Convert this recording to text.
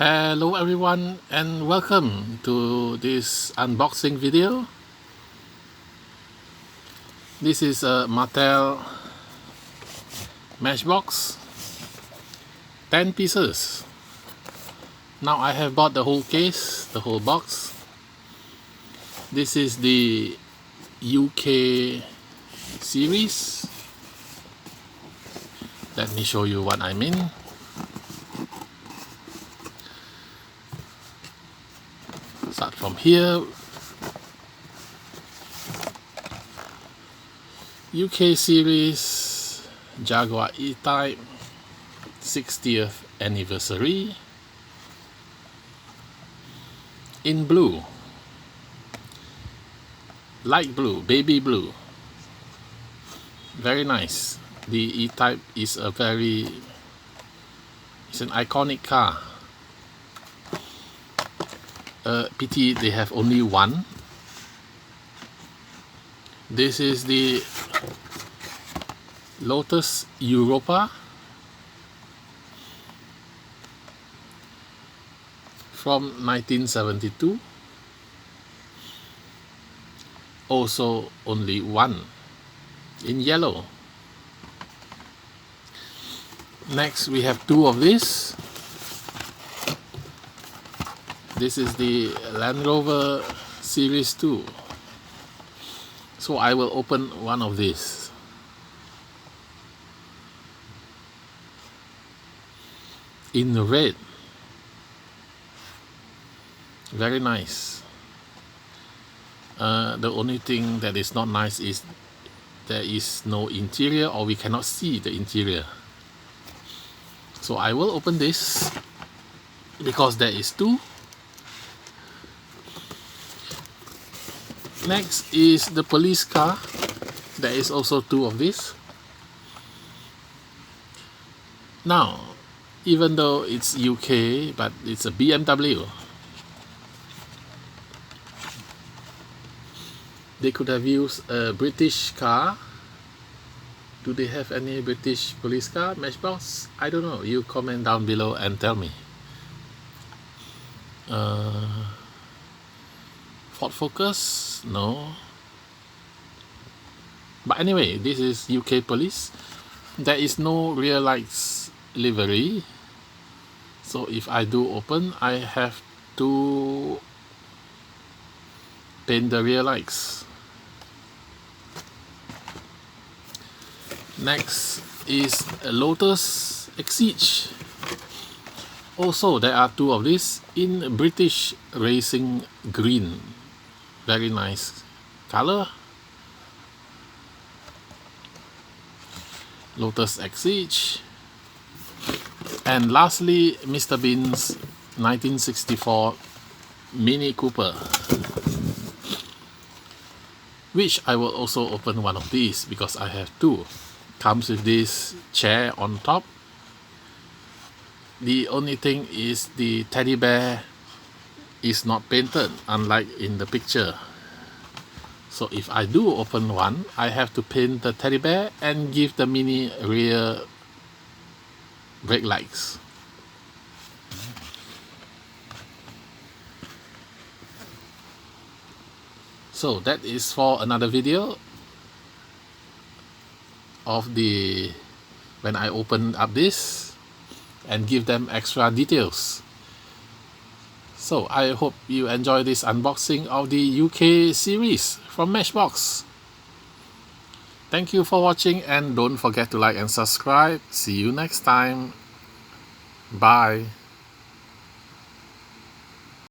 Hello everyone and welcome to this unboxing video. This is a Mattel Matchbox, 10 pieces. Now I have bought the whole case, the whole box. This is the UK series. Let me show you what I mean. Start from here. UK series, Jaguar EType, 60th anniversary, in blue, light blue, baby blue. Very nice. The EType is it's an iconic car. Pity they have only one. This is the Lotus Europa from 1972. Also only one in yellow. Next we have two of these. This is the Land Rover Series 2. So I will open one of these. In red. Very nice. The only thing that is not nice is there is no interior, or we cannot see the interior. So I will open this because there is two. Next is the police car. There is also two of these. Now, even though it's UK, but it's a BMW. They could have used a British car. Do they have any British police car Matchbox? I don't know. You comment down below and tell me. Ford Focus? No. But anyway, this is UK police. There is no rear lights livery. So if I do open, I have to paint the rear lights. Next is a Lotus Exige. Also, there are two of these in British Racing Green. Very nice color. Lotus Exige. And lastly, Mr. Bean's 1964 Mini Cooper, which I will also open one of these because I have two. Comes with this chair on top. The only thing is the teddy bear is not painted, unlike in the picture. So if I do open one, I have to paint the teddy bear and give the mini rear brake lights. So that is for another video of when I open up this and give them extra details. So I hope you enjoy this unboxing of the UK series from Matchbox. Thank you for watching and don't forget to like and subscribe. See you next time. Bye.